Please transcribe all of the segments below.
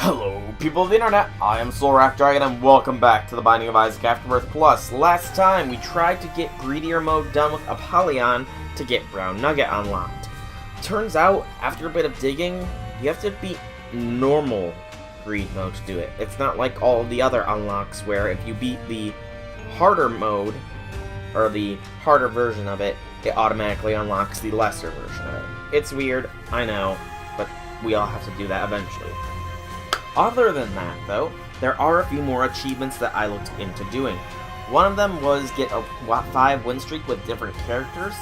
Hello, people of the internet. I am Soulrack Dragon, and welcome back to the Binding of Isaac Afterbirth Plus. Last time, we tried to get Greedier mode done with Apollyon to get Brown Nugget unlocked. Turns out, after a bit of digging, you have to beat normal Greed mode to do it. It's not like all of the other unlocks where if you beat the harder mode, or the harder version of it, it automatically unlocks the lesser version of it. It's weird, I know, but we all have to do that eventually. Other than that, though, there are a few more achievements that I looked into doing. One of them was get a 5 win streak with different characters.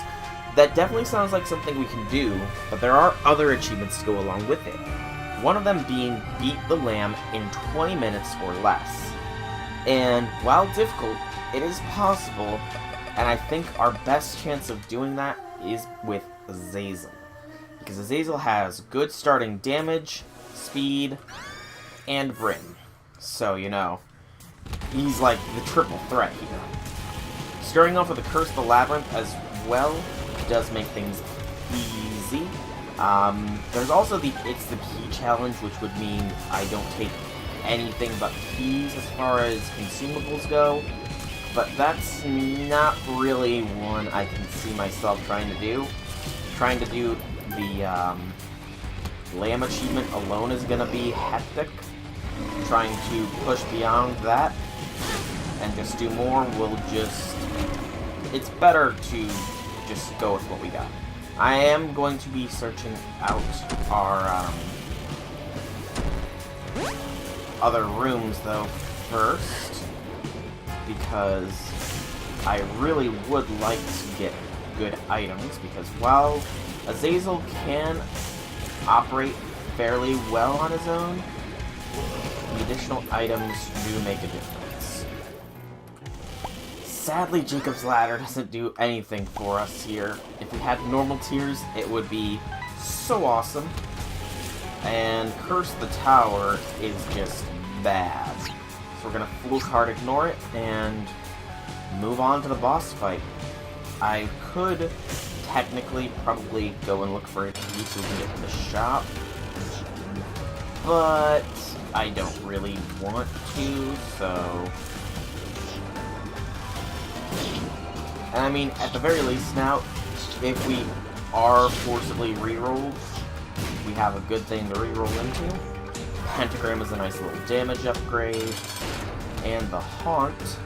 That definitely sounds like something we can do, but there are other achievements to go along with it. One of them being beat the lamb in 20 minutes or less. And while difficult, it is possible, and I think our best chance of doing that is with Azazel. Because Azazel has good starting damage, speed, and Brim. So, you know, he's like the triple threat here. Starting off with the Curse of the Labyrinth as well does make things easy. There's also the It's the Key challenge, which would mean I don't take anything but keys as far as consumables go. But that's not really one I can see myself trying to do. Trying to do the Lamb achievement alone is going to be hectic. Trying to push beyond that and just do more will just... It's better to just go with what we got. I am going to be searching out our other rooms though first, because I really would like to get good items, because while Azazel can operate fairly well on his own, the additional items do make a difference. Sadly, Jacob's Ladder doesn't do anything for us here. If we had normal tiers, it would be so awesome. And Curse the Tower is just bad. So we're gonna fluke hard ignore it and move on to the boss fight. I could technically probably go and look for a key so we can get to the shop, but I don't really want to, so... And I mean, at the very least now, if we are forcibly rerolled, we have a good thing to reroll into. Pentagram is a nice little damage upgrade, and the Haunt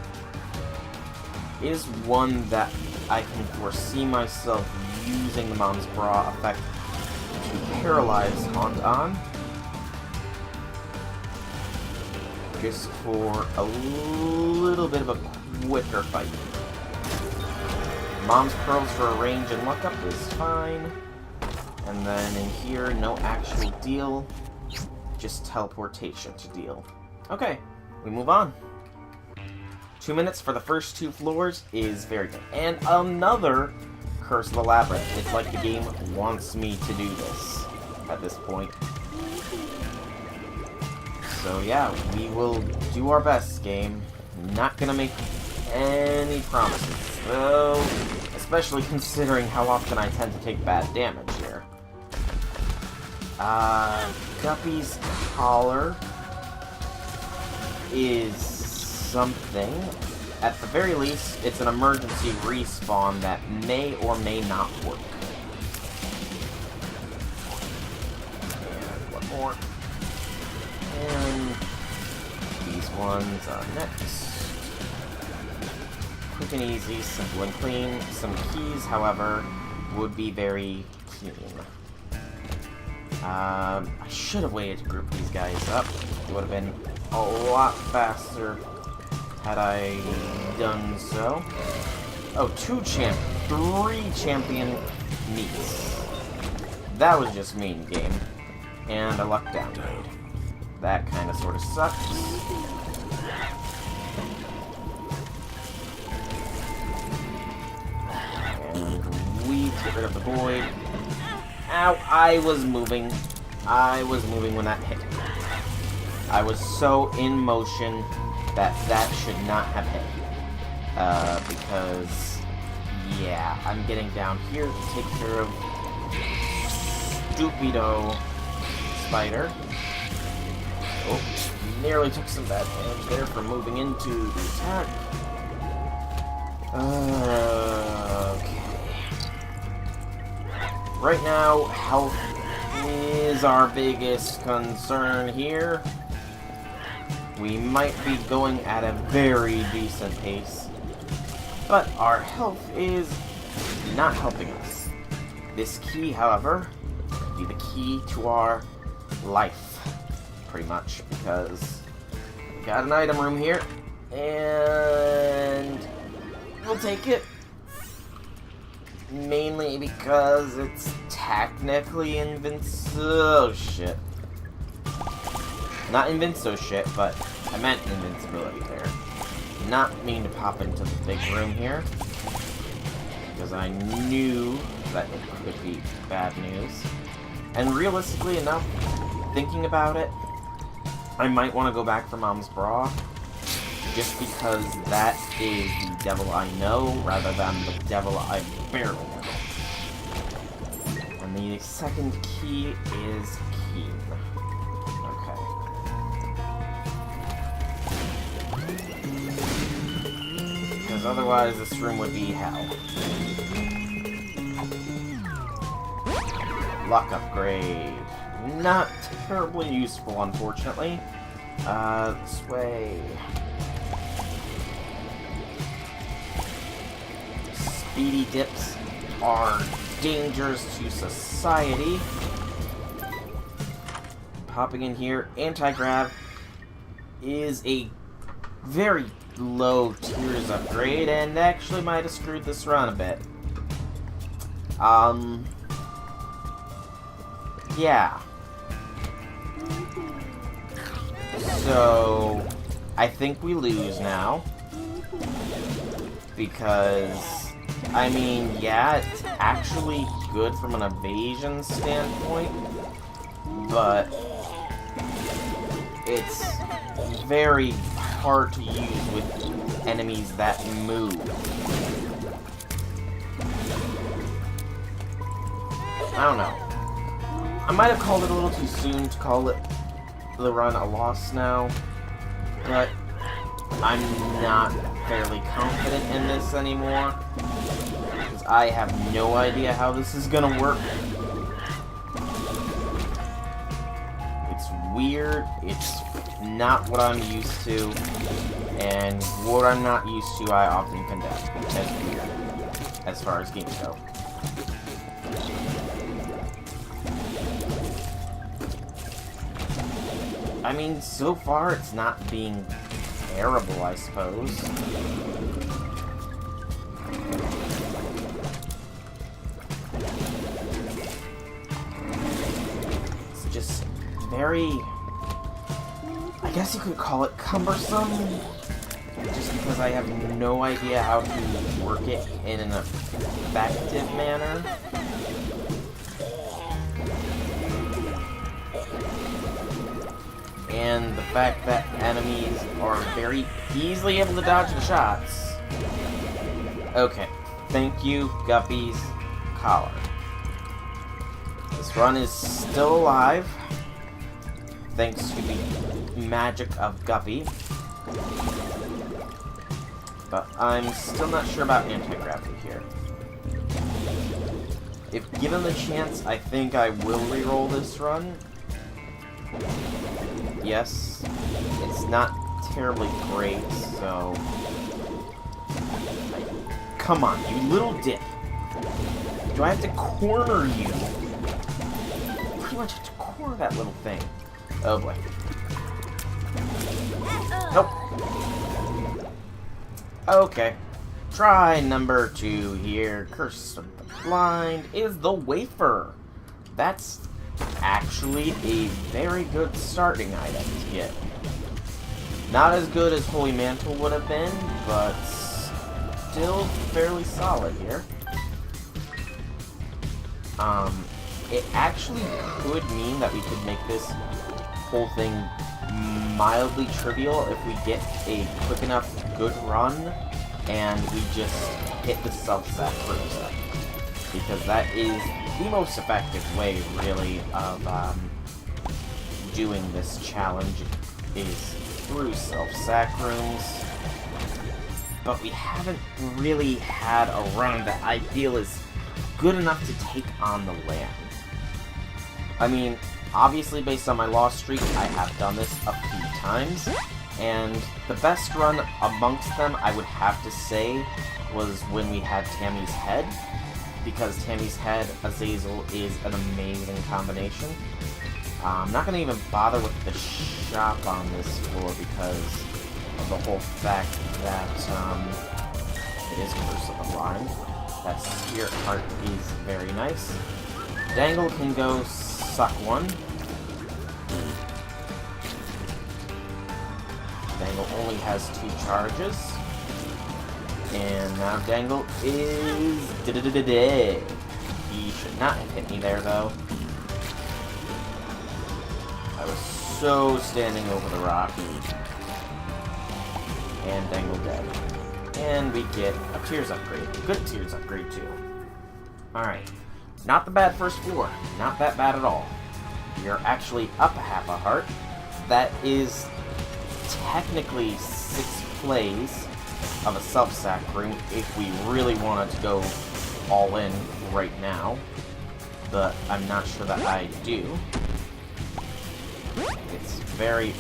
is one that I can foresee myself using the Mom's Bra effect to paralyze Haunt on. Just for a little bit of a quicker fight. Mom's Pearls for a range and luck up is fine. And then in here, no actual deal. Just teleportation to deal. Okay, we move on. 2 minutes for the first 2 floors is very good. And another Curse of the Labyrinth. It's like the game wants me to do this at this point. So yeah, we will do our best, game. Not gonna make any promises, though, especially considering how often I tend to take bad damage here. Guppy's Collar is something. At the very least, it's an emergency respawn that may or may not work. And one more. And these ones are next. Quick and easy, simple and clean. Some keys, however, would be very keen. I should have waited to group these guys up. It would have been a lot faster had I done so. Oh, 3 champion meets. That was just mean, game. And a luck downgrade. That kind of sort of sucks. And we get rid of the void. Ow, I was moving. I was moving when that hit. I was so in motion that that should not have hit. Because, yeah, I'm getting down here to take care of Stupido Spider. Oh, nearly took some bad damage there for moving into the attack. Okay. Right now, health is our biggest concern here. We might be going at a very decent pace, but our health is not helping us. This key, however, will be the key to our life, pretty much, because we got an item room here, and we'll take it. Mainly because it's technically invincible. Oh, shit. Not invinso shit, but I meant invincibility there. Not mean to pop into the big room here, because I knew that it could be bad news. And realistically enough, thinking about it, I might want to go back for Mom's Bra, just because that is the devil I know, rather than the devil I barely know. And the second key is Keen. Okay. Because otherwise this room would be hell. Luck upgrade. Not terribly useful, unfortunately. This way. Speedy dips are dangers to society. Popping in here, anti-grav is a very low tiers upgrade, and actually might have screwed this run a bit. Yeah. So, I think we lose now. Because, I mean, yeah, it's actually good from an evasion standpoint, but it's very hard to use with enemies that move. I don't know. I might have called it a little too soon to call it the run a loss now, but I'm not fairly confident in this anymore, because I have no idea how this is gonna work. It's weird, it's not what I'm used to, and what I'm not used to I often condemn as weird, as far as games go. I mean, so far it's not being terrible, I suppose. It's just very, I guess you could call it cumbersome, just because I have no idea how to work it in an effective manner. And the fact that enemies are very easily able to dodge the shots. Okay, thank you, Guppy's collar. This run is still alive, thanks to the magic of Guppy. But I'm still not sure about anti-gravity here. If given the chance, I think I will reroll this run. Yes, it's not terribly great, so... Come on, you little dip. Do I have to corner you? I pretty much have to corner that little thing. Oh boy. Nope. Okay. Try number 2 here. Curse of the Blind is the wafer. That's actually a very good starting item to get. Not as good as Holy Mantle would have been, but still fairly solid here. It actually could mean that we could make this whole thing mildly trivial if we get a quick enough good run and we just hit the self-sack reset. Because that is the most effective way, really, of doing this challenge is through self-sac rooms, but we haven't really had a run that I feel is good enough to take on the land. I mean, obviously based on my loss streak, I have done this a few times, and the best run amongst them, I would have to say, was when we had Tammy's Head, because Tammy's Head, Azazel is an amazing combination. I'm not going to even bother with the shop on this floor because of the whole fact that it is Curse of the Line. That Spirit Heart is very nice. Dangle can go suck one. Dangle only has 2 charges. And now Dangle is dead. He should not have hit me there, though. I was so standing over the rock. And Dangle dead. And we get a Tears upgrade. Good Tears upgrade, too. Alright. Not the bad first floor. Not that bad at all. You're actually up a half a heart. That is technically 6 plays of a self-sac room if we really wanted to go all in right now. But I'm not sure that I do. It's very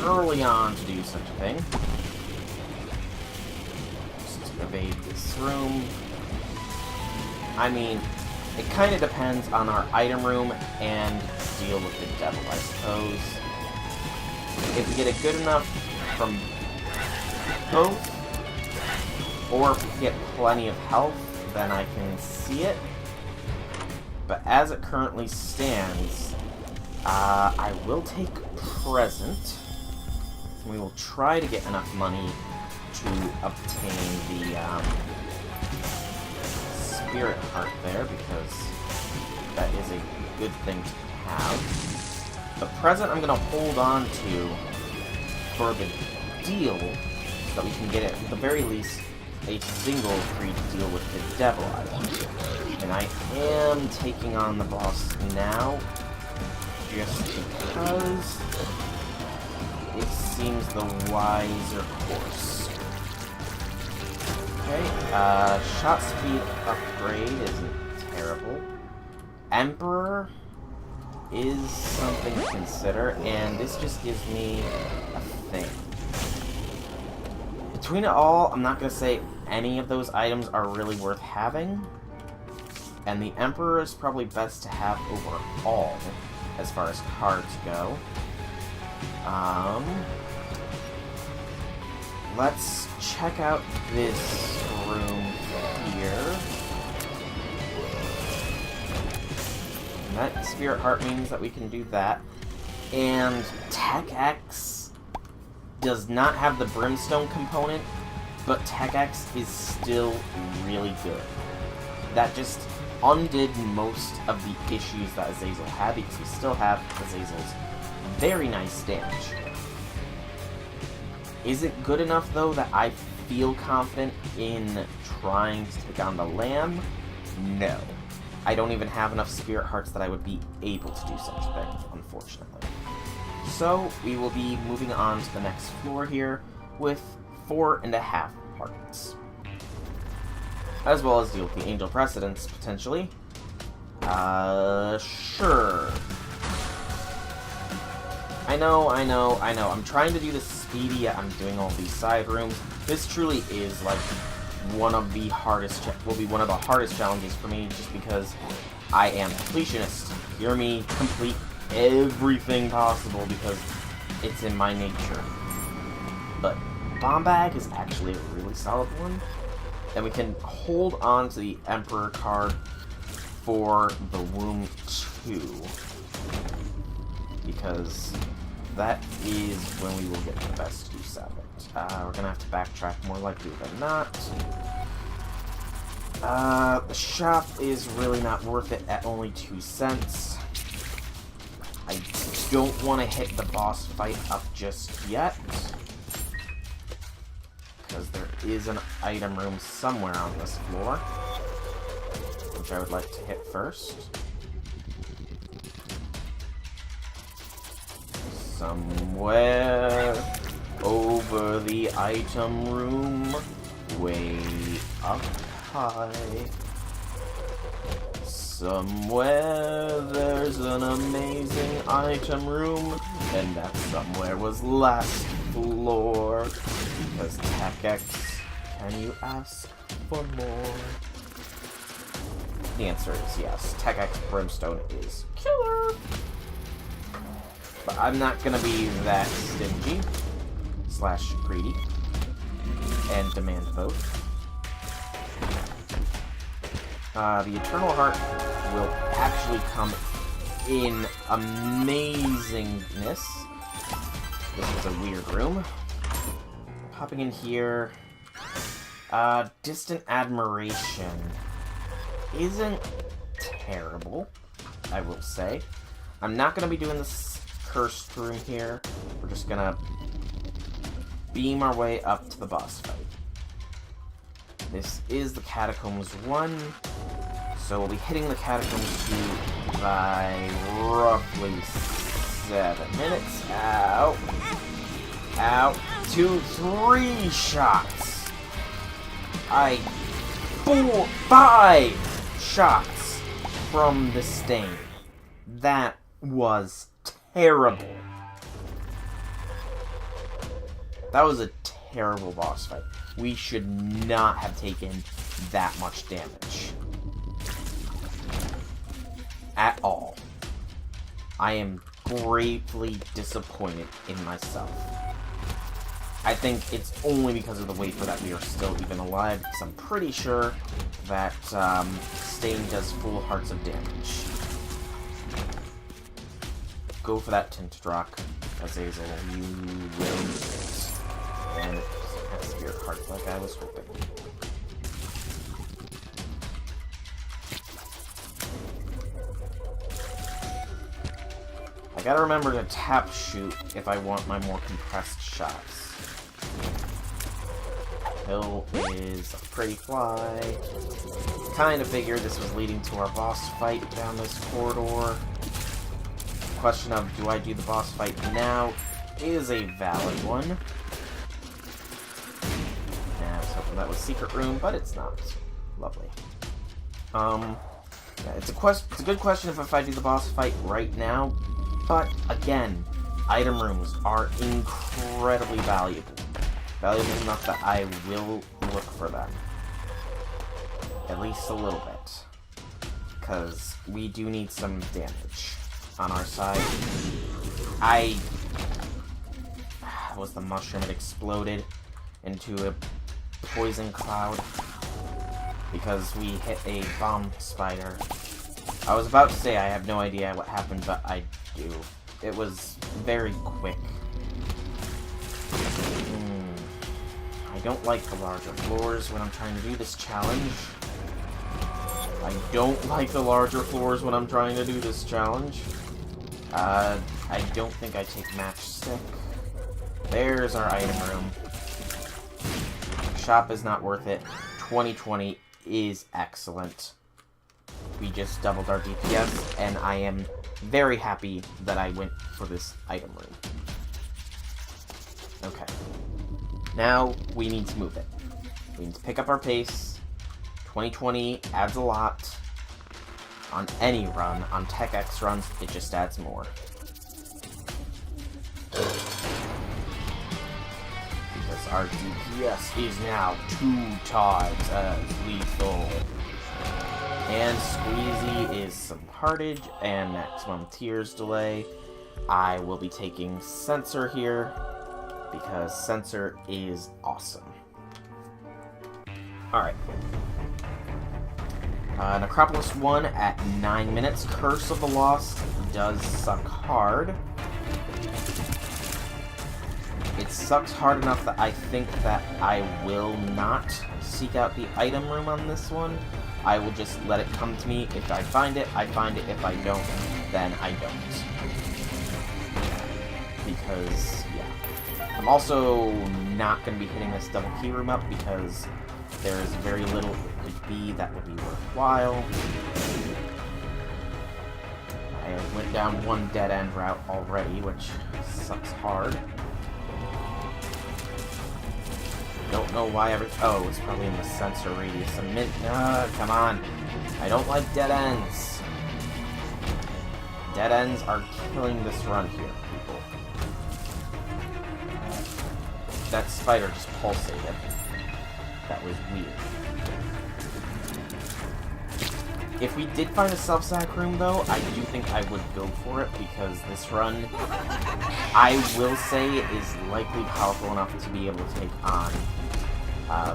early on to do such a thing. Just evade this room. I mean, it kind of depends on our item room and deal with the devil, I suppose. If we get it good enough from both, or if we get plenty of health, then I can see it. But as it currently stands, I will take Present. We will try to get enough money to obtain the Spirit Heart there, because that is a good thing to have. The Present I'm going to hold on to for the deal, so that we can get it, at the very least, a single free deal with the devil item. And I am taking on the boss now, just because it seems the wiser course. Okay, shot speed upgrade isn't terrible. Emperor is something to consider, and this just gives me a thing. Between it all, I'm not going to say any of those items are really worth having, and the Emperor is probably best to have overall, as far as cards go. Let's check out this room here. And that Spirit Heart means that we can do that. And Tech X does not have the Brimstone component, but Tech X is still really good. That just undid most of the issues that Azazel had, because we still have Azazel's very nice damage. Is it good enough, though, that I feel confident in trying to take on the Lamb? No. I don't even have enough Spirit Hearts that I would be able to do such a thing, unfortunately. So, we will be moving on to the next floor here with 4.5 hearts. As well as deal with the Angel Precedence, potentially. Sure. I know. I'm trying to do this speedy, yet I'm doing all these side rooms. This truly is, like, one of the hardest challenges for me, just because I am completionist. Hear me complete everything possible, because it's in my nature. But Bomb Bag is actually a really solid one. And we can hold on to the Emperor card for the Womb 2. Because that is when we will get the best use of it. We're going to have to backtrack more likely than not. The shop is really not worth it at only 2 cents. I don't want to hit the boss fight up just yet, because there is an item room somewhere on this floor, which I would like to hit first. Somewhere over the item room, way up high. Somewhere there's an amazing item room, and that somewhere was last floor. Because TechX, can you ask for more? The answer is yes. TechX Brimstone is killer. But I'm not gonna be that stingy / greedy and demand both. The Eternal Heart will actually come in amazingness. This is a weird room. Popping in here. Distant Admiration isn't terrible, I will say. I'm not going to be doing this cursed room here. We're just going to beam our way up to the boss fight. This is the Catacombs 1, so we'll be hitting the Catacombs 2 by roughly 7 minutes. Ow. Ow. 2, 3 shots. 4, 5 shots from the stain. That was terrible. That was a terrible boss fight. We should not have taken that much damage. At all. I am gravely disappointed in myself. I think it's only because of the wafer that we are still even alive, because I'm pretty sure that Stain does full hearts of damage. Go for that Tinted Rock, Azazel. You will do it. And it doesn't have Spirit Hearts like I was hoping. I gotta remember to tap shoot if I want my more compressed shots. Hill is a pretty fly. Kinda figured this was leading to our boss fight down this corridor. Question of, do I do the boss fight now, is a valid one. Yeah, I was hoping that was secret room, but it's not. Lovely. Yeah, it's a good question if I do the boss fight right now, but again, item rooms are incredibly valuable. Valuable enough that I will look for them. At least a little bit. Because we do need some damage on our side. Was the mushroom that exploded into a poison cloud because we hit a bomb spider. I was about to say I have no idea what happened, but I do. It was very quick. I don't like the larger floors when I'm trying to do this challenge. I don't like the larger floors when I'm trying to do this challenge. I don't think I take matchstick. There's our item room. Shop is not worth it. 2020 is excellent. We just doubled our DPS, and I am very happy that I went for this item room. Okay. Now, we need to move it. We need to pick up our pace. 2020 adds a lot. On any run, on TechX runs, it just adds more. Because our DPS is now 2 times as lethal. And Squeezy is some heartage and maximum tears delay. I will be taking Sensor here, because Sensor is awesome. Alright. Necropolis 1 at 9 minutes. Curse of the Lost does suck hard. It sucks hard enough that I think that I will not seek out the item room on this one. I will just let it come to me. If I find it, I find it. If I don't, then I don't. Because, yeah. I'm also not going to be hitting this double key room up because there is very little it could be that would be worthwhile. I went down one dead-end route already, which hard. Don't know why oh, it's probably in the sensor radius. Come on. I don't like dead ends. Dead ends are killing this run here, people. That spider just pulsated. That was weird. If we did find a self-sack room, though, I do think I would go for it, because this run, I will say, is likely powerful enough to be able to take on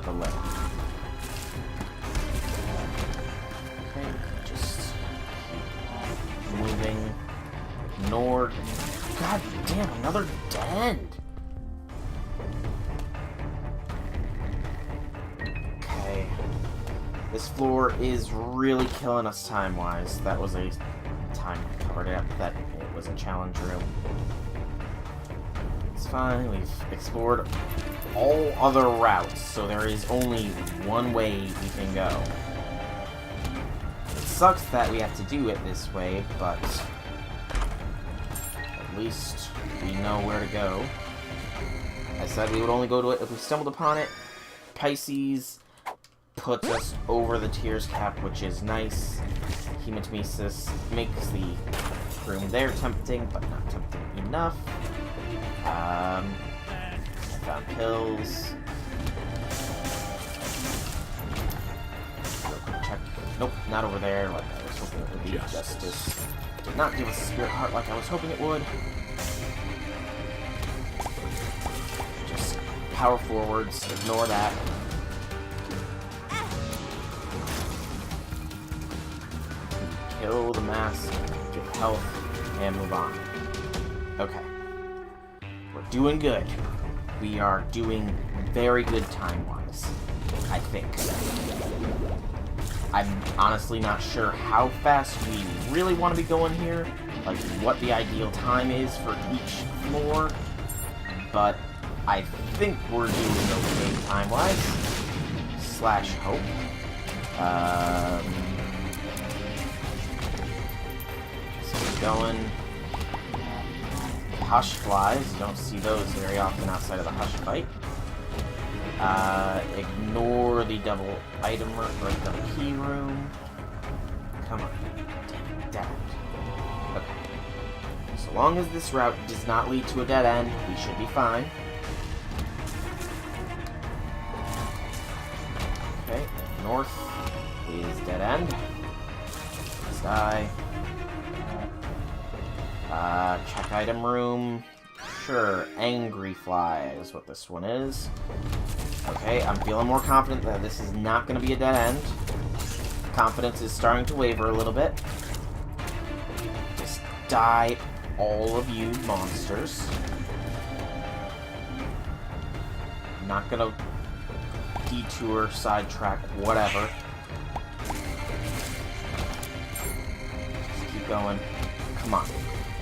the limb. Okay, just keep moving. Nord. God damn, another dead end! Okay. This floor is really killing us time-wise. That was a time covered up that it was a challenge room. It's fine, we've explored all other routes, so there is only one way we can go. It sucks that we have to do it this way, but at least we know where to go. I said we would only go to it if we stumbled upon it. Pisces puts us over the tears cap, which is nice. Hematemesis makes the room there tempting, but not tempting enough. I found pills. Check. Nope, not over there like I was hoping it would be. Justice did not give us a spirit heart like I was hoping it would. Just power forwards, ignore that. Kill the mask, get health, and move on. Okay. We're doing good. We are doing very good time-wise, I think. I'm honestly not sure how fast we really want to be going here, like what the ideal time is for each floor, but I think we're doing okay time-wise. Slash hope. Just keep going. Hush flies, you don't see those very often outside of the hush fight. Ignore the double item or double key room. Come on. Damn it. Okay. So long as this route does not lead to a dead end, we should be fine. Okay, north is dead end. Let's die. Check item room. Sure, angry fly is what this one is. Okay, I'm feeling more confident that this is not going to be a dead end. Confidence is starting to waver a little bit. Just die, all of you monsters. I'm not going to detour, sidetrack, whatever. Just keep going. Come on.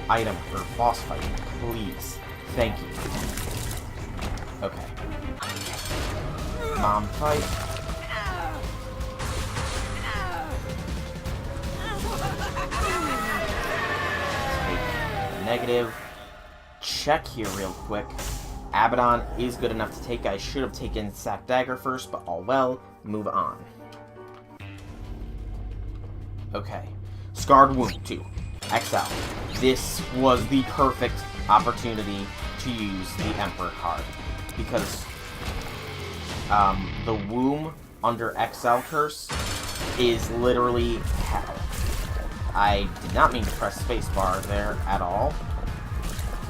Item or boss fight, please. Thank you. Okay. Mom fight. Take negative. Check here real quick. Abaddon is good enough to take. I should have taken Sack Dagger first, but all well. Move on. Okay. Scarred Wound 2. XL. This was the perfect opportunity to use the Emperor card, because the womb under XL Curse is literally hell. I did not mean to press spacebar there at all.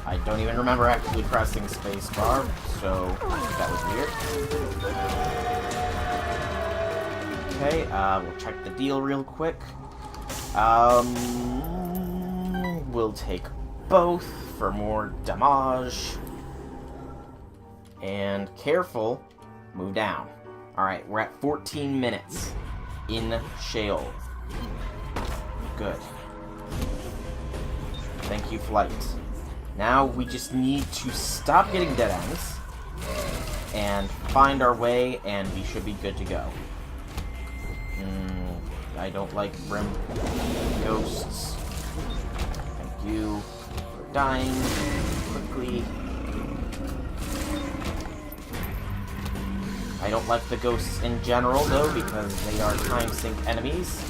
I don't even remember actually pressing spacebar, so that was weird. Okay, we'll check the deal real quick. We'll take both for more damage. And careful, move down. Alright, we're at 14 minutes in Sheol. Good. Thank you, flight. Now we just need to stop getting dead ends and find our way, and we should be good to go. I don't like Brim Ghosts. Thank you for dying quickly. don't like the ghosts in general, though, because they are time sync enemies.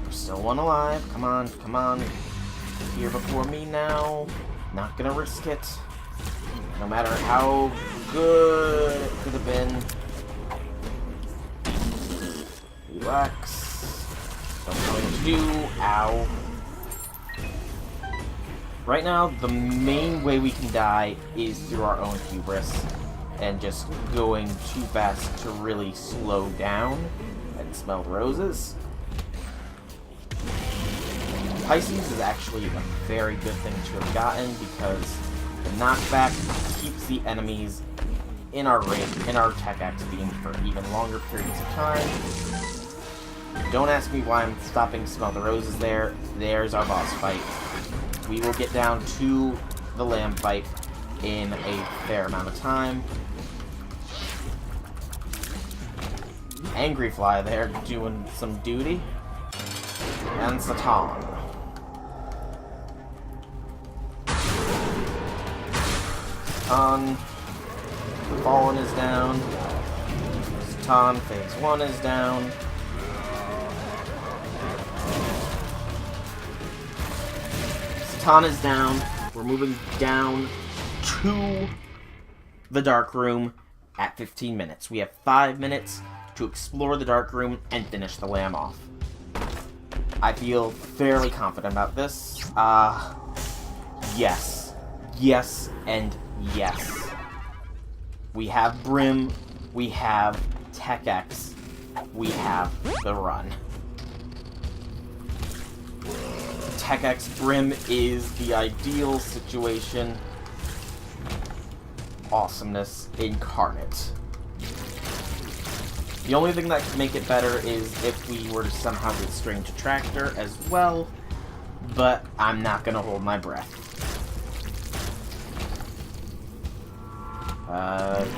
There's still one alive. Come on, come on. Here before me now. Not gonna risk it. No matter how good it could have been. Relax. Don't know what to do. Ow. Right now, the main way we can die is through our own hubris and just going too fast to really slow down and smell the roses. Pisces is actually a very good thing to have gotten because the knockback keeps the enemies in our Tech Axe beam for even longer periods of time. Don't ask me why I'm stopping Smell the Roses there. There's our boss fight. We will get down to the lamb fight in a fair amount of time. Angry Fly there doing some duty. And Satan. Satan. Fallen is down. Satan, phase 1 is down. Satan is down. We're moving down to the dark room at 15 minutes. We have 5 minutes to explore the dark room and finish the lamb off. I feel fairly confident about this. Yes. Yes and yes. We have Brim. We have Tech X. We have the run. Tech X Brim is the ideal situation. Awesomeness incarnate. The only thing that could make it better is if we were to somehow get Strange Attractor as well, but I'm not gonna hold my breath.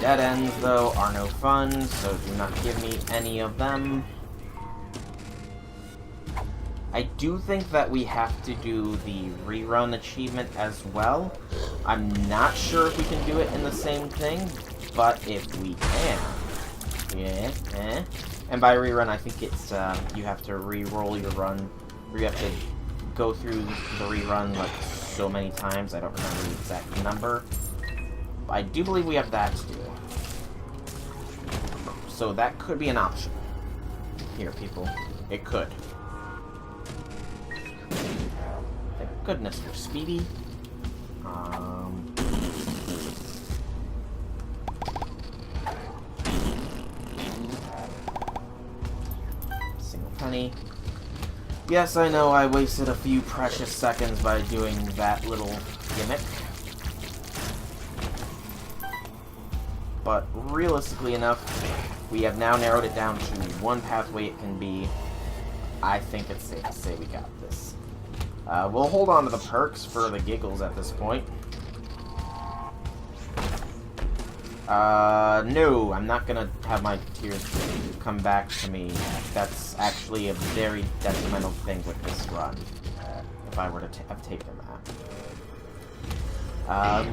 Dead ends, though, are no fun, so do not give me any of them. I do think that we have to do the rerun achievement as well. I'm not sure if we can do it in the same thing, but if we can... Yeah, And by rerun, I think it's, you have to re-roll your run, or you have to go through the rerun, like, so many times. I don't remember the exact number. I do believe we have that to do. So that could be an option. Here, people. It could. Thank goodness for Speedy. Single penny. Yes, I know I wasted a few precious seconds by doing that little gimmick. But realistically enough, we have now narrowed it down to one pathway it can be. I think it's safe to say we got this. We'll hold on to the perks for the giggles at this point. No, I'm not gonna have my tears come back to me. That's actually a very detrimental thing with this run, if I were to have taken that.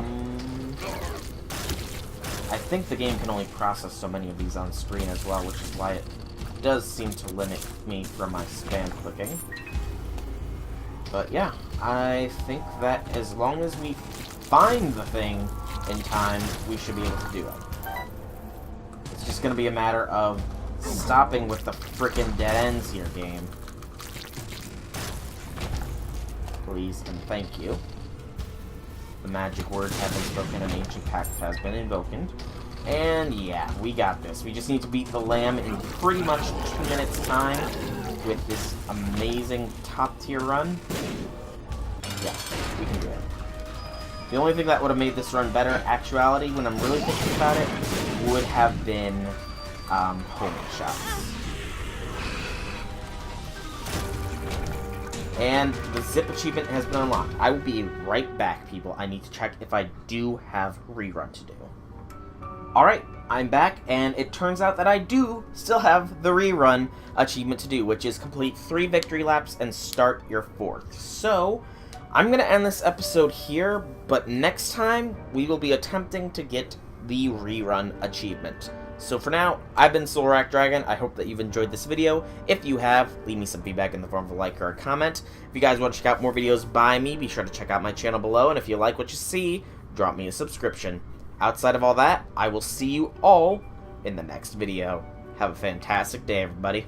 I think the game can only process so many of these on screen as well, which is why it does seem to limit me from my spam clicking. But yeah, I think that as long as we find the thing in time, we should be able to do it. It's just gonna be a matter of stopping with the frickin' dead ends here, game. Please and thank you. The magic words have been spoken, an ancient pact has been invoked. And yeah, we got this. We just need to beat the lamb in pretty much 2 minutes time with this amazing top tier run. Yeah, we can do it. The only thing that would have made this run better, actuality, when I'm really thinking about it, would have been homing shots. And the ZIPP achievement has been unlocked. I will be right back, people. I need to check if I do have rerun to do. Alright, I'm back, and it turns out that I do still have the rerun achievement to do, which is complete 3 victory laps and start your 4th. So, I'm going to end this episode here, but next time we will be attempting to get the rerun achievement. So for now, I've been Rouge-Like Dragon. I hope that you've enjoyed this video. If you have, leave me some feedback in the form of a like or a comment. If you guys want to check out more videos by me, be sure to check out my channel below. And if you like what you see, drop me a subscription. Outside of all that, I will see you all in the next video. Have a fantastic day, everybody.